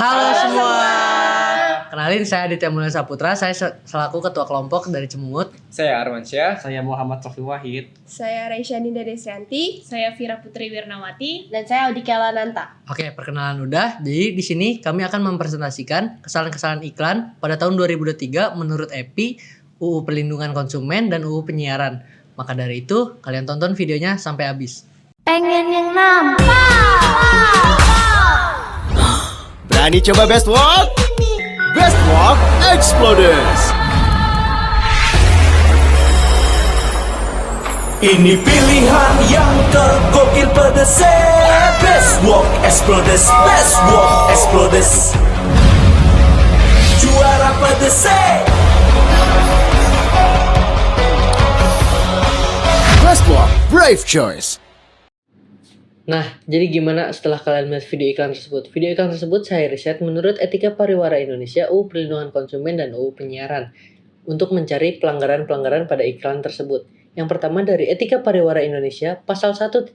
Halo semua. Kenalin, saya Aditya Mulya Saputra. Saya selaku ketua kelompok dari Cemut. Saya Armansyah. Saya Muhammad Sofi Wahid. Saya Raisya Ninda Desyanti. Saya Vira Putri Wirnawati. Dan saya Audika Lananta. Oke, perkenalan udah. Jadi di sini kami akan mempresentasikan kesalahan-kesalahan iklan pada tahun 2023 menurut EPI, UU Perlindungan Konsumen, dan UU Penyiaran. Maka dari itu, kalian tonton videonya sampai habis. Pengen yang nampak. Berani coba Best Walk? Best Walk Exploders. Ini pilihan yang tergokil pedes. Best Walk Exploders. Best Walk Exploders. Juara pedes. Best Walk Brave Choice. Nah, jadi gimana setelah kalian melihat video iklan tersebut? Video iklan tersebut saya riset menurut Etika Pariwara Indonesia, UU Perlindungan Konsumen, dan UU Penyiaran untuk mencari pelanggaran-pelanggaran pada iklan tersebut. Yang pertama dari Etika Pariwara Indonesia, pasal 1.2.2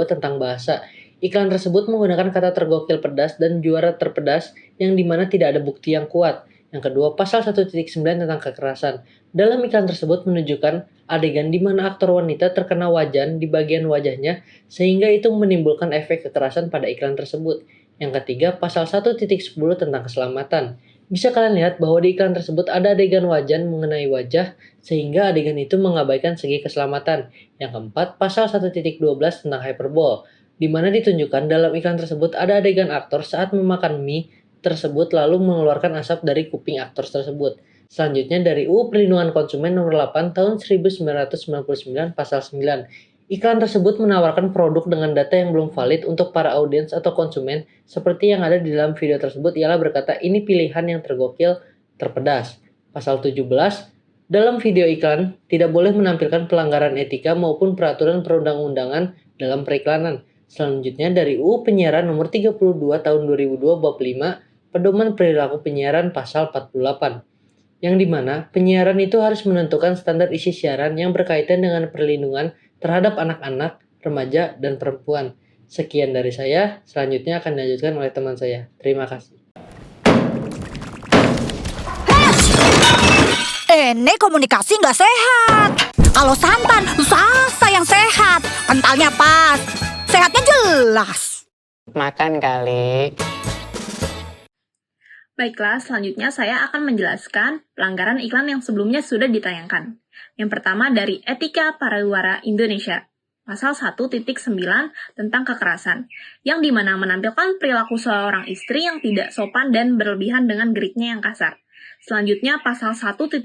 tentang bahasa. Iklan tersebut menggunakan kata tergokil pedas dan juara terpedas yang dimana tidak ada bukti yang kuat. Yang kedua, pasal 1.9 tentang kekerasan. Dalam iklan tersebut menunjukkan adegan di mana aktor wanita terkena wajan di bagian wajahnya sehingga itu menimbulkan efek kekerasan pada iklan tersebut. Yang ketiga, pasal 1.10 tentang keselamatan. Bisa kalian lihat bahwa di iklan tersebut ada adegan wajan mengenai wajah sehingga adegan itu mengabaikan segi keselamatan. Yang keempat, pasal 1.12 tentang hyperbole, di mana ditunjukkan dalam iklan tersebut ada adegan aktor saat memakan mie tersebut lalu mengeluarkan asap dari kuping aktor tersebut. Selanjutnya dari UU Perlindungan Konsumen nomor 8 tahun 1999 pasal 9. Iklan tersebut menawarkan produk dengan data yang belum valid untuk para audiens atau konsumen seperti yang ada di dalam video tersebut ialah berkata ini pilihan yang tergokil terpedas. Pasal 17. Dalam video iklan tidak boleh menampilkan pelanggaran etika maupun peraturan perundang-undangan dalam periklanan. Selanjutnya dari UU Penyiaran nomor 32 tahun 2002 bab 5 Pedoman Perilaku Penyiaran pasal 48. Yang dimana penyiaran itu harus menentukan standar isi siaran yang berkaitan dengan perlindungan terhadap anak-anak, remaja, dan perempuan. Sekian dari saya, selanjutnya akan dilanjutkan oleh teman saya. Terima kasih. Ini komunikasi nggak sehat. Kalau santan, Sasa yang sehat. Kentalnya pas, sehatnya jelas. Makan kali. Baiklah, selanjutnya saya akan menjelaskan pelanggaran iklan yang sebelumnya sudah ditayangkan. Yang pertama dari Etika Pariwara Indonesia, pasal 1.9 tentang kekerasan, yang dimana menampilkan perilaku seorang istri yang tidak sopan dan berlebihan dengan geriknya yang kasar. Selanjutnya pasal 1.10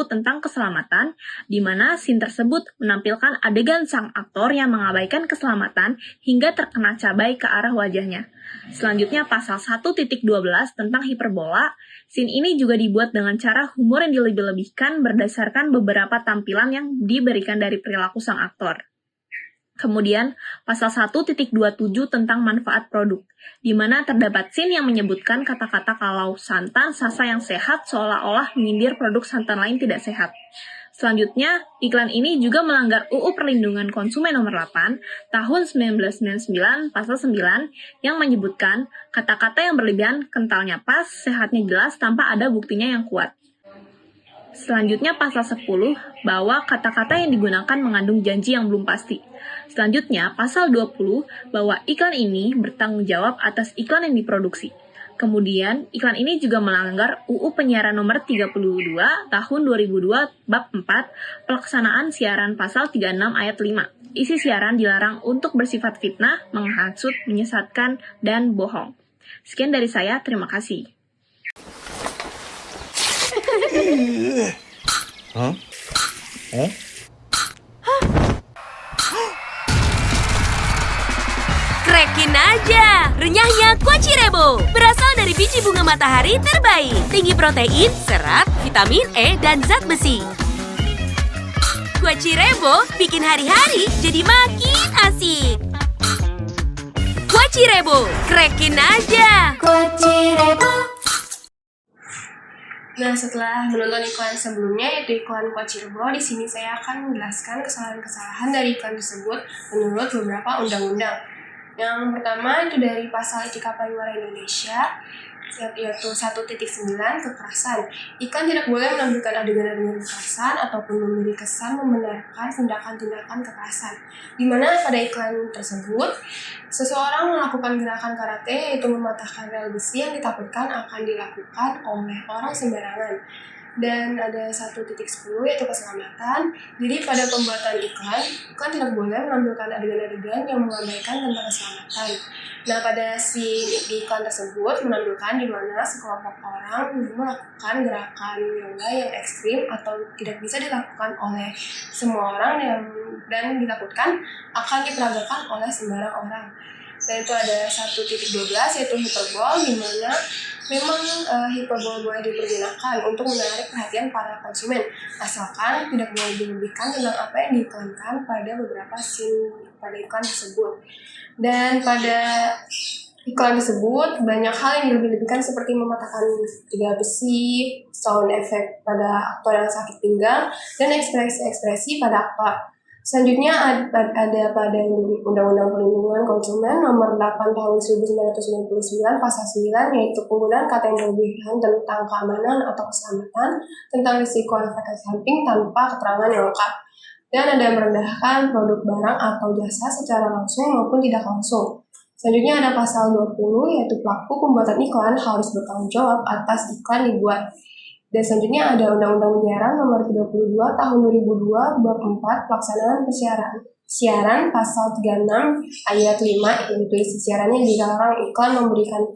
tentang keselamatan, di mana scene tersebut menampilkan adegan sang aktor yang mengabaikan keselamatan hingga terkena cabai ke arah wajahnya. Selanjutnya pasal 1.12 tentang hiperbola, scene ini juga dibuat dengan cara humor yang dilebih-lebihkan berdasarkan beberapa tampilan yang diberikan dari perilaku sang aktor. Kemudian, pasal 1.27 tentang manfaat produk, di mana terdapat scene yang menyebutkan kata-kata kalau santan Sasa yang sehat seolah-olah menyindir produk santan lain tidak sehat. Selanjutnya, iklan ini juga melanggar UU Perlindungan Konsumen nomor 8 tahun 1999 pasal 9 yang menyebutkan kata-kata yang berlebihan kentalnya pas, sehatnya jelas tanpa ada buktinya yang kuat. Selanjutnya pasal 10 bahwa kata-kata yang digunakan mengandung janji yang belum pasti. Selanjutnya pasal 20 bahwa iklan ini bertanggung jawab atas iklan yang diproduksi. Kemudian iklan ini juga melanggar UU Penyiaran nomor 32 tahun 2002 bab 4 pelaksanaan siaran pasal 36 ayat 5. Isi siaran dilarang untuk bersifat fitnah, menghasut, menyesatkan, dan bohong. Sekian dari saya, terima kasih. Krekin aja, renyahnya Kuaci Rebo. Berasal dari biji bunga matahari terbaik. Tinggi protein, serat, vitamin E, dan zat besi. Kuaci Rebo bikin hari-hari jadi makin asik. Kuaci Rebo, krekin aja. Kuaci Rebo. Nah, setelah menonton iklan sebelumnya, yaitu iklan Kuaci Rebo, di sini saya akan menjelaskan kesalahan-kesalahan dari iklan tersebut menurut beberapa undang-undang. Yang pertama itu dari pasal Etika Pariwara Indonesia, yaitu 1.9 kekerasan. Iklan tidak boleh menampilkan adegan-adegan kekerasan ataupun memberi kesan membenarkan tindakan-tindakan kekerasan. Di mana pada iklan tersebut, seseorang melakukan gerakan karate yaitu mematahkan rel besi yang ditakutkan akan dilakukan oleh orang sembarangan. Dan ada 1.10 yaitu keselamatan. Jadi pada pembuatan iklan tidak boleh menampilkan adegan-adegan yang mengabaikan tentang keselamatan. Nah, pada scene di iklan tersebut menampilkan di mana sekelompok orang melakukan gerakan yoga yang ekstrim atau tidak bisa dilakukan oleh semua orang dan ditakutkan akan diperagakan oleh sembarang orang. Dan itu ada 1.12 yaitu hiperbol, di mana memang hiperbol boleh dipergunakan untuk menarik perhatian para konsumen, asalkan tidak boleh dilebihkan tentang apa yang diiklankan pada beberapa scene pada iklan tersebut. Dan pada iklan tersebut banyak hal yang dilebih-lebihkan seperti mematahkan tiga besi, sound effect pada aktor yang sakit pinggang, dan ekspresi-ekspresi pada aktor. Selanjutnya ada pada Undang-Undang Perlindungan Konsumen Nomor 8 Tahun 1999 Pasal 9, yaitu penggunaan kata yang berlebihan tentang keamanan atau keselamatan, tentang risiko efek samping tanpa keterangan yang lengkap, dan ada yang merendahkan produk barang atau jasa secara langsung maupun tidak langsung. Selanjutnya ada Pasal 20, yaitu pelaku pembuatan iklan harus bertanggung jawab atas iklan dibuat. Dan selanjutnya ada Undang-Undang Penyiaran Nomor 32 Tahun 2002 Bab 4 Pelaksanaan Siaran Pasal 36 Ayat 5, yaitu isi siarannya dilarang iklan memberikan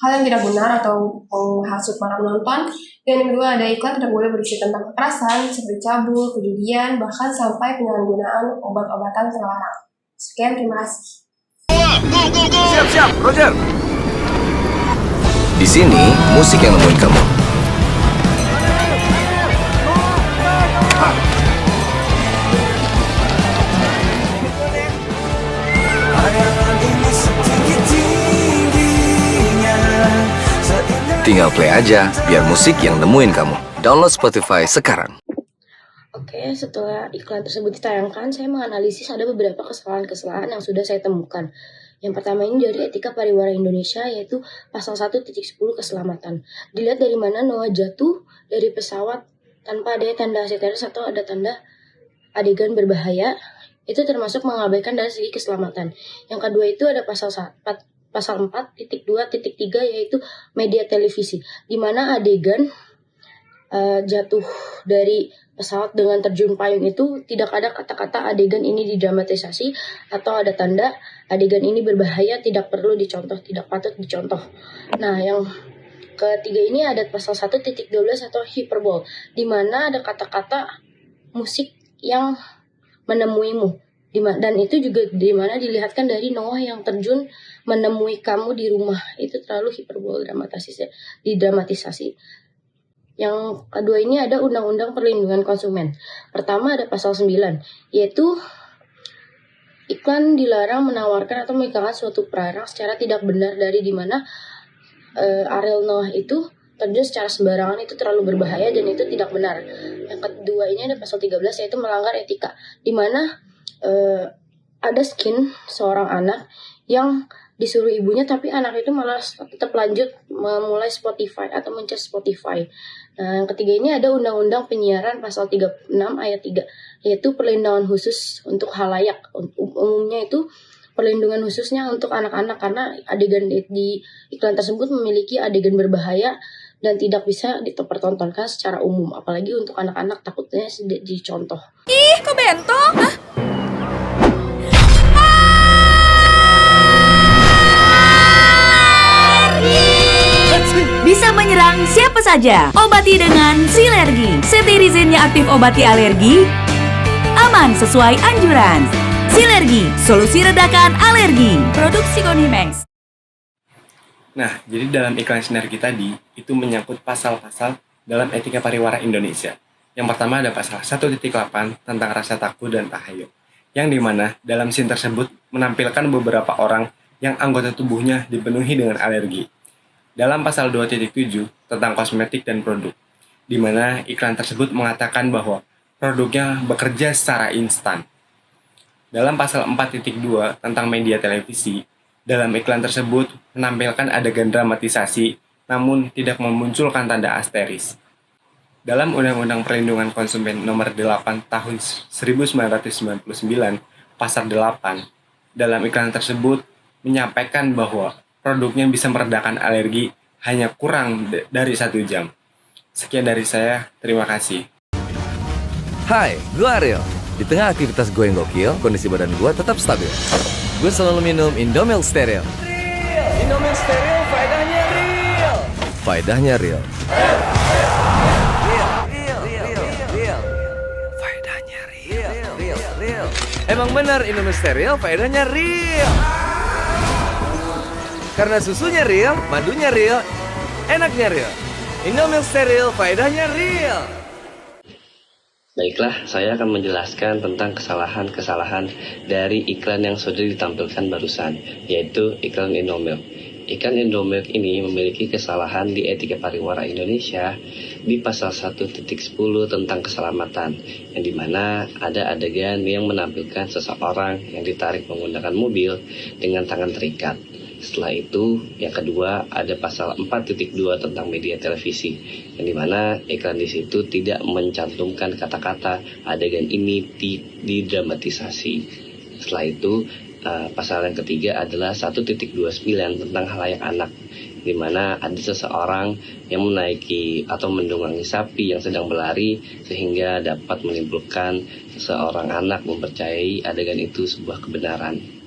hal yang tidak benar atau menghasut para penonton. Dan yang kedua ada iklan tidak boleh berisi tentang kekerasan seperti cabul, kejudian, bahkan sampai penyalahgunaan obat-obatan terlarang. Sekian, terima kasih. Siap, Roger. Di sini musik yang nemuin kamu. Tinggal play aja, biar musik yang nemuin kamu. Download Spotify sekarang. Oke, setelah iklan tersebut ditayangkan, saya menganalisis ada beberapa kesalahan-kesalahan yang sudah saya temukan. Yang pertama ini dari etika pariwara Indonesia, yaitu pasal 1.10 keselamatan. Dilihat dari mana Noah jatuh dari pesawat tanpa ada tanda CTRS atau ada tanda adegan berbahaya, itu termasuk mengabaikan dari segi keselamatan. Yang kedua itu ada pasal 4.2.3 yaitu media televisi, di mana adegan jatuh dari pesawat dengan terjun payung itu tidak ada kata-kata adegan ini didramatisasi atau ada tanda adegan ini berbahaya, tidak perlu dicontoh, tidak patut dicontoh. Nah, yang ketiga ini ada pasal 1.12 atau hiperbol, di mana ada kata-kata musik yang menemuimu. Dan itu juga di mana dilihatkan dari Noah yang terjun menemui kamu di rumah. Itu terlalu hiperbol, didramatisasi. Yang kedua ini ada Undang-Undang Perlindungan Konsumen. Pertama ada pasal 9, yaitu iklan dilarang menawarkan atau mengikrarkan suatu barang secara tidak benar, dari di mana Ariel Noah itu terjun secara sembarangan, itu terlalu berbahaya dan itu tidak benar. Yang kedua ini ada pasal 13, yaitu melanggar etika, di mana ada skin seorang anak yang disuruh ibunya, tapi anak itu malah tetap lanjut memulai Spotify atau mencet Spotify. Nah, yang ketiga ini ada Undang-Undang Penyiaran pasal 36 ayat 3, yaitu perlindungan khusus untuk khalayak. Umumnya itu perlindungan khususnya untuk anak-anak, karena adegan di iklan tersebut memiliki adegan berbahaya dan tidak bisa dipertontonkan secara umum, apalagi untuk anak-anak, takutnya dicontoh. Ih, kok bento? Hah? Bisa menyerang siapa saja. Obati dengan Silergi. Cetirizine-nya aktif obati alergi. Aman sesuai anjuran. Silergi, solusi redakan alergi. Produksi Konimex. Nah, jadi dalam iklan sinergi tadi, itu menyangkut pasal-pasal dalam etika pariwara Indonesia. Yang pertama ada pasal 1.8 tentang rasa takut dan tahayul, yang dimana dalam scene tersebut menampilkan beberapa orang yang anggota tubuhnya dipenuhi dengan alergi. Dalam pasal 2.7 tentang kosmetik dan produk, di mana iklan tersebut mengatakan bahwa produknya bekerja secara instan. Dalam pasal 4.2 tentang media televisi, dalam iklan tersebut menampilkan adegan dramatisasi namun tidak memunculkan tanda asteris. Dalam Undang-Undang Perlindungan Konsumen Nomor 8 Tahun 1999, Pasal 8, dalam iklan tersebut menyampaikan bahwa produknya bisa meredakan alergi hanya kurang dari 1 jam. Sekian dari saya, terima kasih. Hai, gue Ariel. Di tengah aktivitas gue yang gokil, kondisi badan gue tetap stabil. Gue selalu minum Indomilk Steril. Indomilk Steril, faedahnya real. Faedahnya real. Emang benar Indomilk Steril, faedahnya real. Karena susunya real, madunya real, enaknya real. Indomilk Steril, faedahnya real. Baiklah, saya akan menjelaskan tentang kesalahan-kesalahan dari iklan yang sudah ditampilkan barusan, yaitu iklan Indomilk. Iklan Indomilk ini memiliki kesalahan di etika pariwara Indonesia di pasal 1.10 tentang keselamatan, yang dimana ada adegan yang menampilkan seseorang yang ditarik menggunakan mobil dengan tangan terikat. Setelah itu, yang kedua ada pasal 4.2 tentang media televisi, yang dimana iklan di situ tidak mencantumkan kata-kata adegan ini didramatisasi. Setelah itu, pasal yang ketiga adalah 1.29 tentang halayak anak, di mana ada seseorang yang menaiki atau mendunggangi sapi yang sedang berlari sehingga dapat menimbulkan seorang anak mempercayai adegan itu sebuah kebenaran.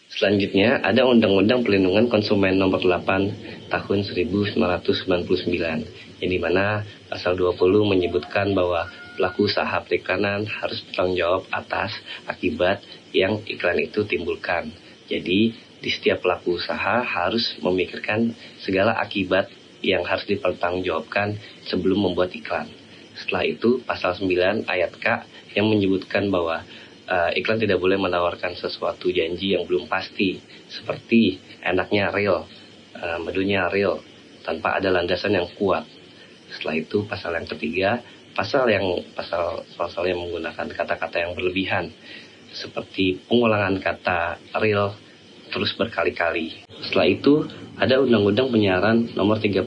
Selanjutnya ada Undang-Undang Perlindungan Konsumen Nomor 8 Tahun 1999, yang dimana pasal 20 menyebutkan bahwa pelaku usaha periklanan harus bertanggung jawab atas akibat yang iklan itu timbulkan. Jadi di setiap pelaku usaha harus memikirkan segala akibat yang harus dipertanggungjawabkan sebelum membuat iklan. Setelah itu pasal 9 ayat K yang menyebutkan bahwa iklan tidak boleh menawarkan sesuatu janji yang belum pasti, seperti enaknya real, madunya real, tanpa ada landasan yang kuat. Setelah itu pasal yang ketiga, pasal yang menggunakan kata-kata yang berlebihan, seperti pengulangan kata real terus berkali-kali. Setelah itu ada Undang-Undang Penyiaran Nomor 32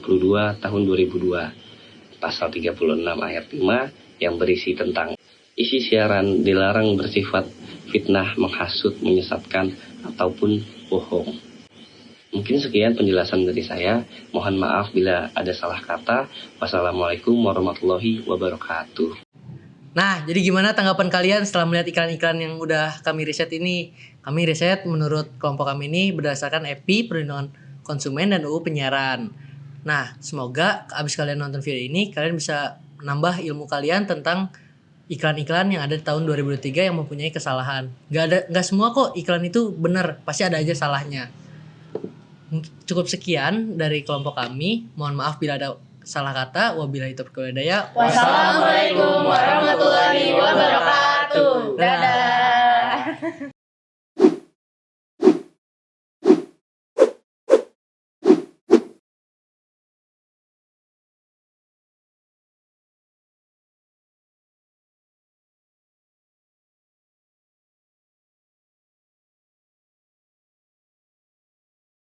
Tahun 2002, pasal 36 ayat 5 yang berisi tentang isi siaran dilarang bersifat fitnah, menghasut, menyesatkan, ataupun bohong. Mungkin sekian penjelasan dari saya. Mohon maaf bila ada salah kata. Wassalamualaikum warahmatullahi wabarakatuh. Nah, jadi gimana tanggapan kalian setelah melihat iklan-iklan yang udah kami riset ini? Kami riset menurut kelompok kami ini berdasarkan EPI, Perlindungan Konsumen, dan UU Penyiaran. Nah, semoga abis kalian nonton video ini, kalian bisa nambah ilmu kalian tentang iklan-iklan yang ada di tahun 2023 yang mempunyai kesalahan. Gak semua kok iklan itu benar, pasti ada aja salahnya. Cukup sekian dari kelompok kami. Mohon maaf bila ada salah kata. Wabillahi taufiq wal hidayah. Wassalamualaikum warahmatullahi wabarakatuh. Dadah.